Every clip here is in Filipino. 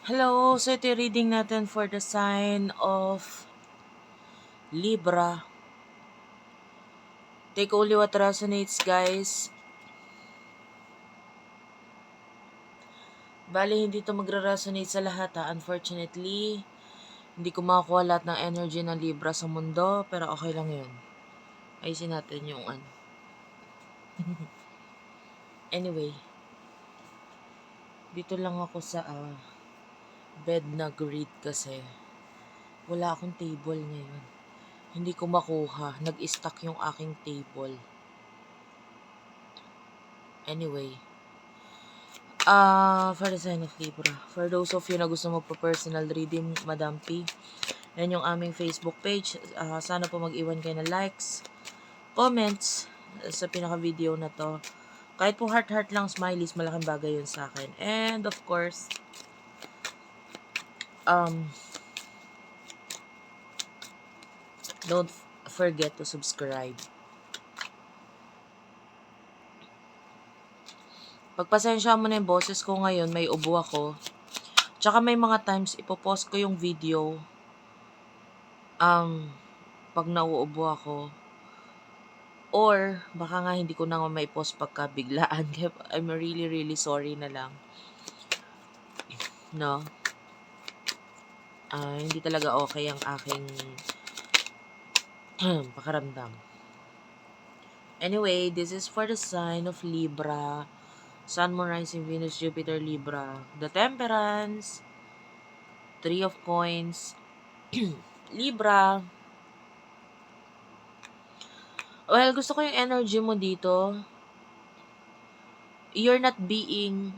Hello! So ito yung reading natin for the sign of Libra. Take only what resonates, guys. Bali, hindi to magre-resonate sa lahat ha. Unfortunately, hindi ko makakuha lahat ng energy ng Libra sa mundo. Pero okay lang yun. Ayusin natin yung ano. Anyway, dito lang ako sa bed na grid kasi wala akong table ngayon. Hindi ko makuha. Nag-stuck yung aking table. Anyway, for the sign of Libra. For those of you na gusto magpa-personal reading, Madam P, yan yung aming Facebook page. Sana po mag-iwan kayo ng likes, comments sa pinaka-video na to. Kahit po heart-heart lang, smileys, malaking bagay yun sa akin. And of course, don't forget to subscribe. Pagpasensya mo na yung boses ko ngayon, may ubo ako. Tsaka may mga times ipopost ko yung video pag nauubo ako. Or, baka nga hindi ko na may post pagka biglaan. I'm really, really sorry na lang. No? Hindi talaga okay ang aking pakaramdam. Anyway, this is for the sign of Libra. Sun, Moon, Rising, Venus, Jupiter, Libra. The Temperance. Three of Coins. Libra. Well, gusto ko yung energy mo dito. You're not being,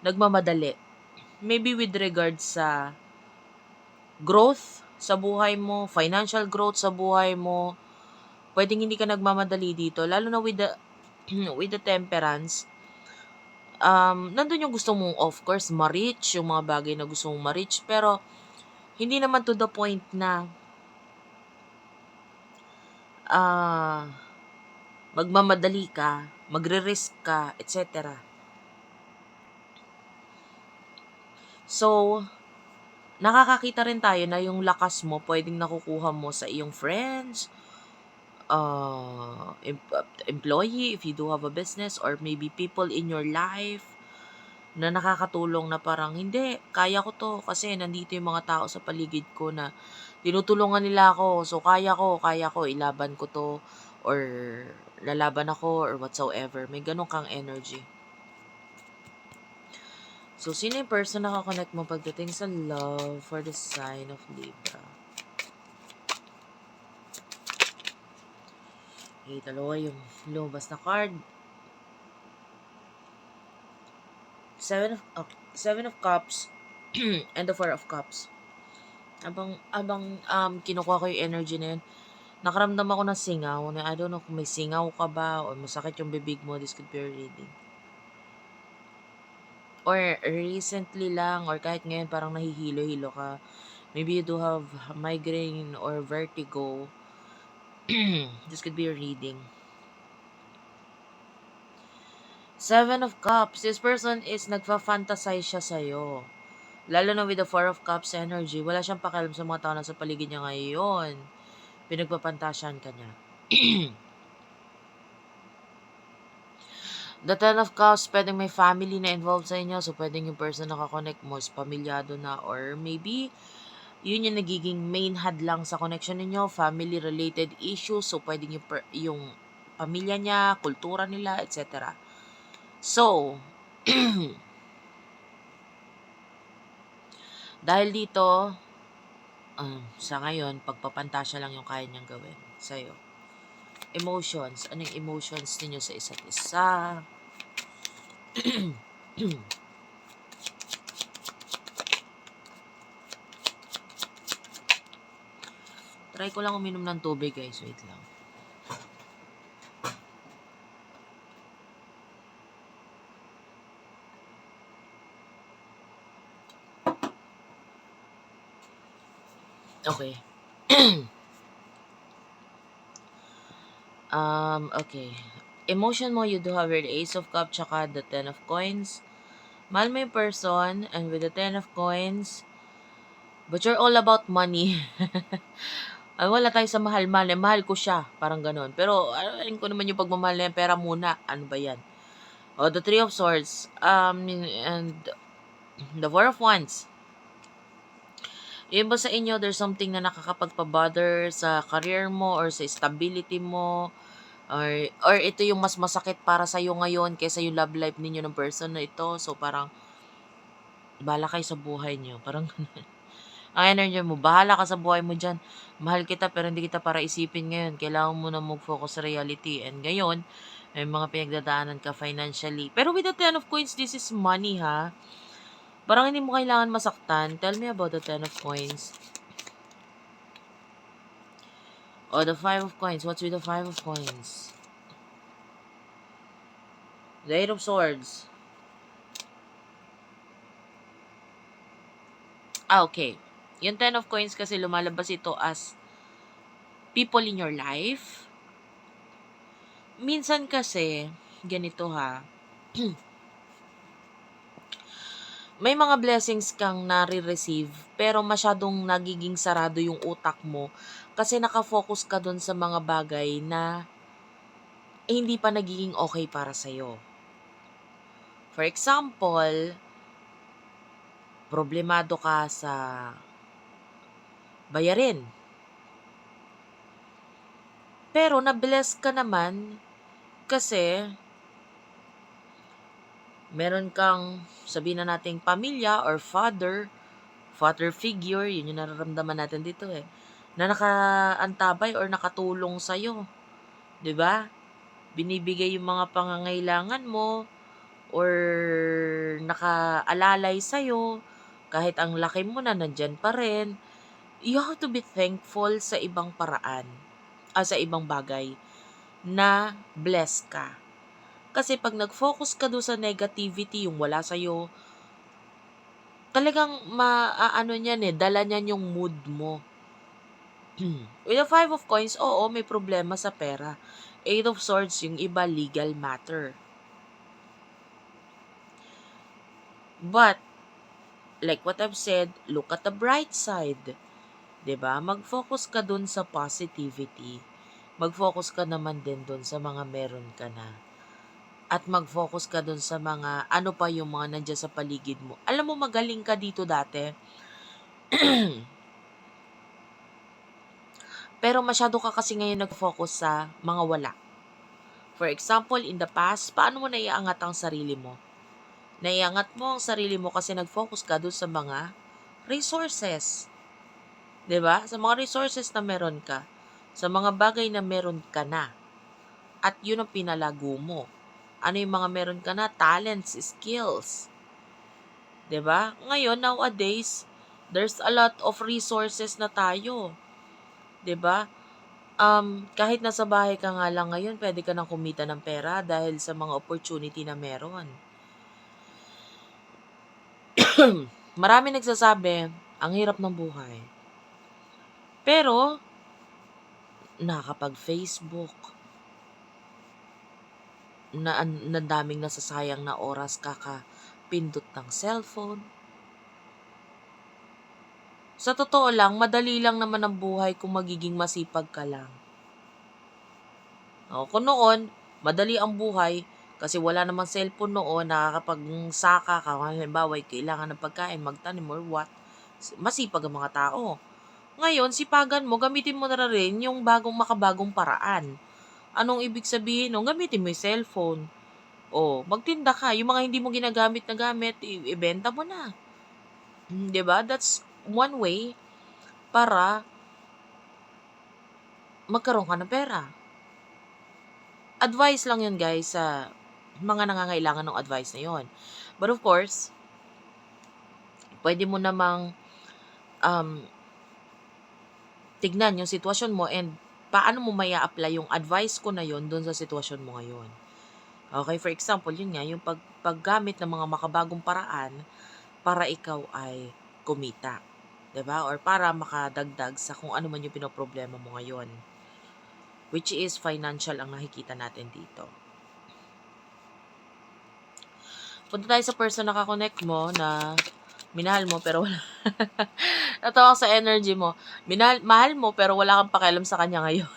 nagmamadali. Maybe with regards sa growth sa buhay mo, financial growth sa buhay mo, pwedeng hindi ka nagmamadali dito. Lalo na with the, with the temperance, nandun yung gusto mong, of course, ma-reach, yung mga bagay na gusto mong ma-reach, pero hindi naman to the point na magmamadali ka, magre-risk ka, etc. So, nakakakita rin tayo na yung lakas mo pwedeng nakukuha mo sa iyong friends, employee if you do have a business, or maybe people in your life na nakakatulong na parang hindi, kaya ko to kasi nandito yung mga tao sa paligid ko na tinutulungan nila ako, so kaya ko, ilaban ko to, or lalaban ako, or whatsoever. May ganun kang energy. So, sino yung person na kakonect mo pagdating sa love for the sign of Libra? Okay, dalawa yung lumabas na card. Seven of Cups and the Four of Cups. Abang kinukuha ko yung energy na yun, nakaramdam ako ng singaw. I don't know kung may singaw ka ba o masakit yung bibig mo. This could be a reading. Or recently lang, or kahit ngayon parang nahihilo-hilo ka. Maybe you do have migraine or vertigo. This could be a reading. Seven of Cups. This person is nagfa-fantasize siya sa'yo. Lalo na with the Four of Cups energy. Wala siyang pakialam sa mga tao na sa paligid niya ngayon. Pinagpapantasyan ka niya. The Ten of Cups, pwedeng may family na involved sa inyo. So, pwedeng yung person na kakonect mo is pamilyado na. Or maybe, yun yung nagiging main hadlang sa connection ninyo. Family-related issues. So, pwedeng yung pamilya niya, kultura nila, etc. So, dahil dito, sa ngayon, pagpapantasya lang yung kaya niyang gawin sa'yo. Emotions. Ano yung emotions ninyo sa isa't isa? Try ko lang uminom ng tubig, guys. Wait lang. Okay. Okay. Emotion mo, you do have your Ace of Cups tsaka the Ten of Coins. Mahal mo yung person, and with the 10 of coins, but you're all about money. Ay, wala tayo sa mahal-mahal. Mahal ko siya. Parang ganun. Pero, alam ko naman yung pagmamahal na yan. Pera muna. Ano ba yan? O, the Three of Swords. And the Four of Wands. Yung ba sa inyo, there's something na nakakapagpabother sa career mo or sa stability mo, or ito yung mas masakit para sa'yo ngayon kaysa yung love life ninyo ng person na ito. So, parang, bahala kayo sa buhay nyo. Parang ganun. Ang energy mo, bahala ka sa buhay mo dyan. Mahal kita pero hindi kita para isipin ngayon. Kailangan mo na mag-focus sa reality. And ngayon, may mga pinagdadaanan ka financially. Pero with the 10 of coins, this is money ha. Parang hindi mo kailangan masaktan. Tell me about the 10 of coins. Oh, the 5 of coins. What's with the 5 of coins? The 8 of swords. Okay. Yung 10 of coins kasi lumalabas ito as people in your life. Minsan kasi, ganito ha, may mga blessings kang nare-receive pero masyadong nagiging sarado yung utak mo kasi nakafocus ka dun sa mga bagay na hindi pa nagiging okay para sa'yo. For example, problemado ka sa bayarin. Pero na-bless ka naman kasi meron kang, sabihin na nating pamilya or father figure, yun yung nararamdaman natin dito na nakaantabay or nakatulong sa'yo. 'Di ba? Binibigay yung mga pangangailangan mo or nakaalalay sa'yo kahit ang laki mo na nandyan pa rin. You have to be thankful sa ibang paraan, sa ibang bagay na blessed ka. Kasi pag nag-focus ka doon sa negativity, yung wala sa'yo, talagang maaano niyan dala niyan yung mood mo. With the 5 of coins, oo, may problema sa pera. 8 of swords, yung iba legal matter. But, like what I've said, look at the bright side. 'Di ba? Mag-focus ka dun sa positivity. Mag-focus ka naman din dun sa mga meron ka na. At mag-focus ka dun sa mga ano pa yung mga nandiyan sa paligid mo. Alam mo, magaling ka dito dati. Pero masyado ka kasi ngayon nag-focus sa mga wala. For example, in the past, paano mo naiangat ang sarili mo? Naiangat mo ang sarili mo kasi nag-focus ka dun sa mga resources. 'Di ba? Sa mga resources na meron ka. Sa mga bagay na meron ka na. At yun ang pinalago mo. Ano yung mga meron ka na? Talents, skills. 'Di ba? Ngayon, nowadays, there's a lot of resources na tayo. 'Di ba? Kahit nasa bahay ka nga lang ngayon, pwede ka nang kumita ng pera dahil sa mga opportunity na meron. Marami nagsasabi, ang hirap ng buhay. Pero, nakakapag-Facebook, na daming nasasayang na oras kakapindot ng cellphone. Sa totoo lang, madali lang naman ang buhay kung magiging masipag ka lang. Kung noon, madali ang buhay kasi wala namang cellphone noon, nakakapagsaka ka, halimbawa, kailangan ng pagkain, magtanim or what, masipag ang mga tao. Ngayon, sipagan mo, gamitin mo na rin yung makabagong paraan. Anong ibig sabihin nun? Gamitin mo yung cellphone. Magtinda ka. Yung mga hindi mo ginagamit na gamit, ibenta mo na. 'Di ba? That's one way para magkaroon ka ng pera. Advice lang yun, guys, sa mga nangangailangan ng advice na yun. But of course, pwede mo namang tignan yung sitwasyon mo and paano mo maya apply yung advice ko na yun doon sa sitwasyon mo ngayon. Okay, for example, yun nga, yung paggamit ng mga makabagong paraan para ikaw ay kumita. 'Di ba? Or para makadagdag sa kung ano man yung pinoproblema mo ngayon. Which is financial ang nakikita natin dito. Punta tayo sa person na kakonect mo na minahal mo pero wala. Natawa sa energy mo. Mahal mo pero wala kang pakialam sa kanya ngayon.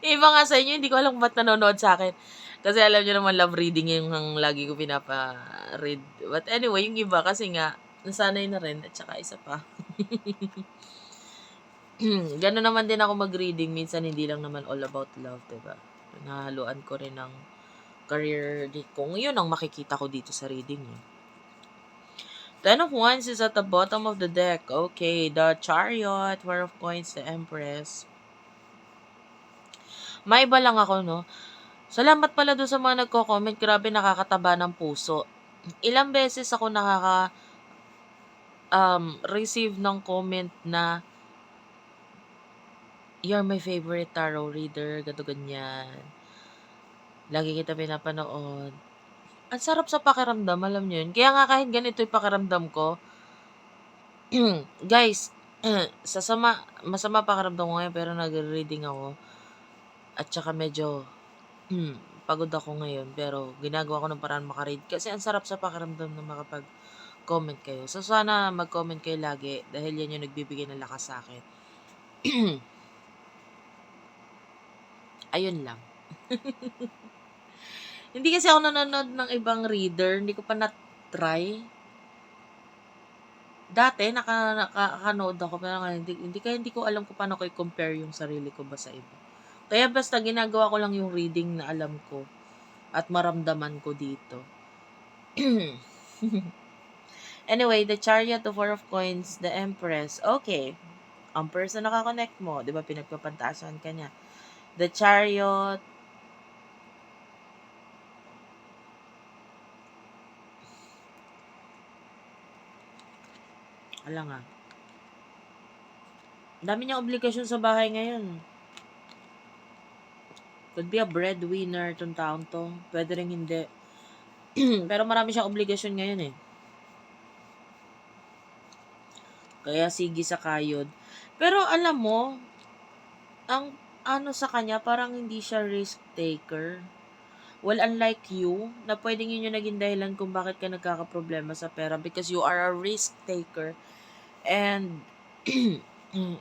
Iba nga sa inyo, hindi ko alam kung ba't nanonood sa akin. Kasi alam niyo naman, love reading yung lagi ko pinapa-read. But anyway, yung iba kasi nga, nasanay na rin. At saka isa pa. Gano'n naman din ako mag-reading. Minsan hindi lang naman all about love, diba? Nahaluan ko rin ng career kung yun ang makikita ko dito sa reading niyo. Ten of Wands is at the bottom of the deck. Okay, the Chariot, Four of Coins, the Empress. May iba lang ako, no? Salamat pala doon sa mga nagko-comment. Grabe, nakakataba ng puso. Ilang beses ako receive ng comment na you're my favorite tarot reader, gato ganyan. Lagi kita pinapanood. Ang sarap sa pakiramdam, alam niyo yun. Kaya nga kahit ganito yung pakiramdam ko, guys, masama pakiramdam ko ngayon pero nag-reading ako. At saka medyo pagod ako ngayon pero ginagawa ko ng paraan makaread kasi ang sarap sa pakiramdam na makapag-comment kayo. So sana mag-comment kayo lagi dahil yan yung nagbibigay ng lakas sa akin. Ayun lang. Hindi kasi ako nanonood ng ibang reader, hindi ko pa na-try. Dati nakanood ako pero hindi ko alam kung paano ko i-compare yung sarili ko ba sa iba. Kaya basta ginagawa ko lang yung reading na alam ko at maramdaman ko dito. Anyway, the Chariot, the Four of Coins, the Empress. Okay. Ang person na nakakonect mo, di ba pinagpapantaasan ka niya. The Chariot. Ala nga. Dami niyang obligasyon sa bahay ngayon. Could be a breadwinner itong taon to. Pwede rin hindi. Pero marami siyang obligasyon ngayon eh. Kaya sige sa kayod. Pero alam mo, ang ano sa kanya, parang hindi siya risk taker. Well, unlike you, na pwedeng yun yung naging dahilan kung bakit ka nagkakaproblema sa pera because you are a risk taker. And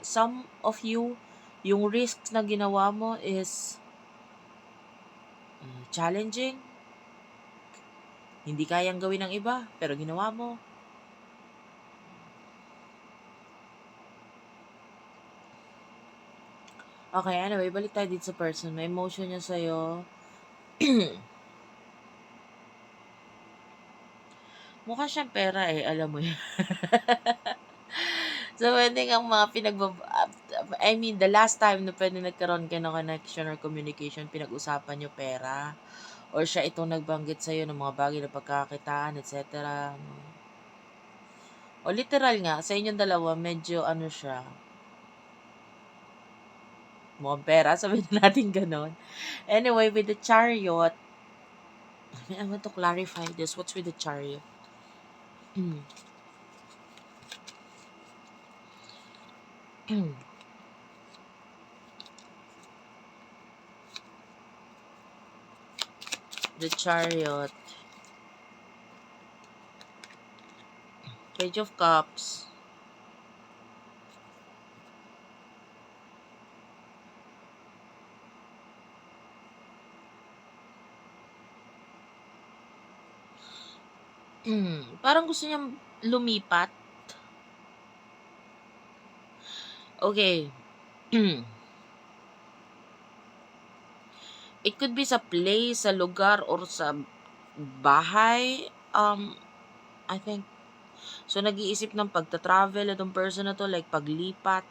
some of you, yung risks na ginawa mo is challenging. Hindi kayang gawin ng iba, pero ginawa mo. Okay, anyway, balik tayo dito sa person. May emotion niya sa'yo. Mukha siyang pera eh, alam mo yun. So, pwede kang the last time na pwede nagkaroon kayo ng connection or communication, pinag-usapan nyo pera. Or siya itong nagbanggit sa'yo ng mga bagay na pagkakitaan, etc. O literal nga, sa inyong dalawa, medyo ano siya, mukhang pera, sabihin natin ganon. Anyway, with the Chariot, I want to clarify this. What's with the Chariot? The Chariot. Page of Cups. Parang gusto niyang lumipat. Okay. It could be sa place, sa lugar, or sa bahay. I think. So, nag-iisip ng pagta-travel itong person na to, like paglipat.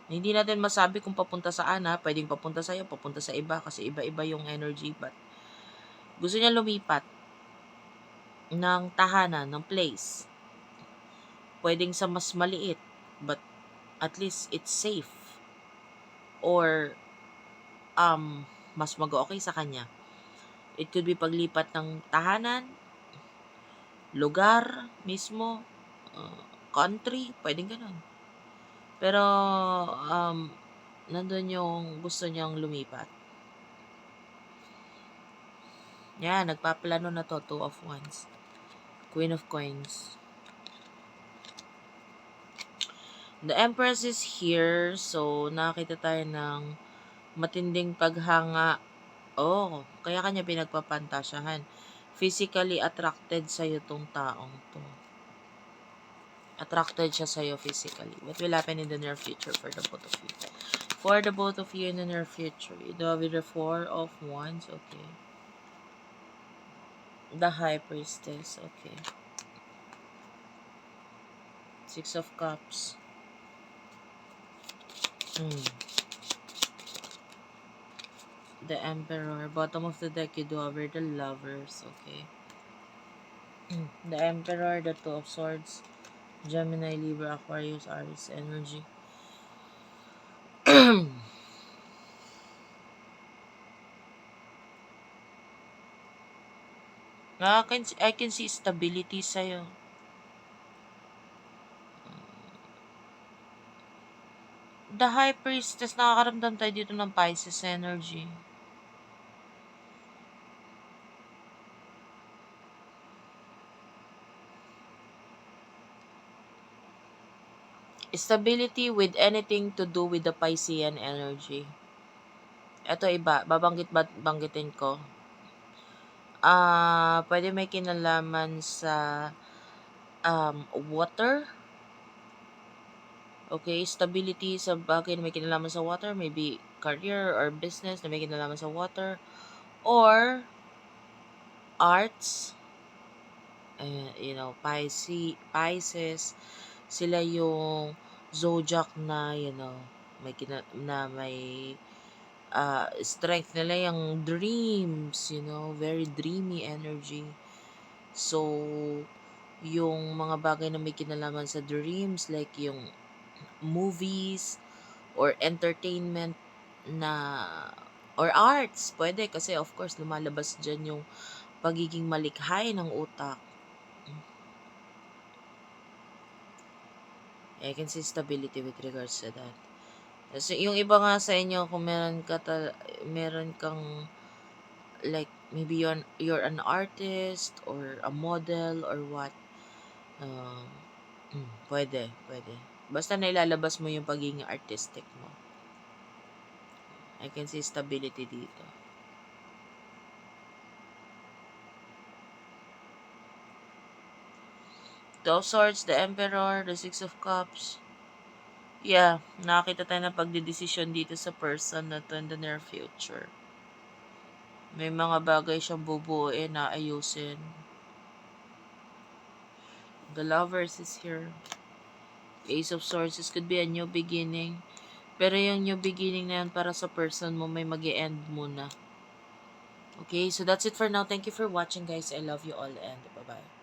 Hindi natin masabi kung papunta saan ha. Pwedeng papunta sa'yo, papunta sa iba, kasi iba-iba yung energy. But, gusto niya lumipat ng tahanan, ng place. Pwedeng sa mas maliit, but at least it's safe. Or, mas mag-okay sa kanya. It could be paglipat ng tahanan, lugar mismo, country, pwedeng ganun. Pero, nandun yung gusto niyang lumipat. Yan, nagpaplano na to. Two of Wands. Queen of Coins. The Empress is here. So, nakita tayo ng matinding paghanga. Oh, kaya kanya pinagpapantasyahan. Physically attracted sa'yo tong taong to. Attracted siya sa'yo physically. What will happen in the near future for the both of you? For the both of you in the near future. You do with the Four of Wands. Okay. The High Priestess. Okay. Six of Cups. The Emperor. Bottom of the deck, you do over the Lovers. Okay. The Emperor, the Two of Swords. Gemini, Libra, Aquarius, Aries energy. I can see stability sa'yo. The High Priestess, nakakaramdam tayo dito ng Pisces energy. Stability with anything to do with the Piscean energy. Ito iba, banggitin ko. Pwede may kinalaman sa water. Okay, stability sa bagay na may kinalaman sa water, maybe career or business na may kinalaman sa water, or arts. Pisces, sila yung zodiac na, may strength nila yung dreams, very dreamy energy. So, yung mga bagay na may kinalaman sa dreams, like yung movies or entertainment or arts, pwede kasi of course lumalabas dyan yung pagiging malikhain ng utak. I can see stability with regards to that. So, yung iba nga sa inyo, kung meron kang like maybe you're an artist or a model or what, pwede. Basta nailalabas mo yung pagiging artistic mo. I can see stability dito. Two of Swords, the Emperor, the Six of Cups. Yeah, nakakita tayo ng pagdidesisyon dito sa person na to in the near future. May mga bagay siyang bubuuin na ayusin. The Lovers is here. Ace of Swords, this could be a new beginning. Pero yung new beginning na yan para sa person mo, may mag-e-end muna. Okay, so that's it for now. Thank you for watching, guys. I love you all and bye-bye.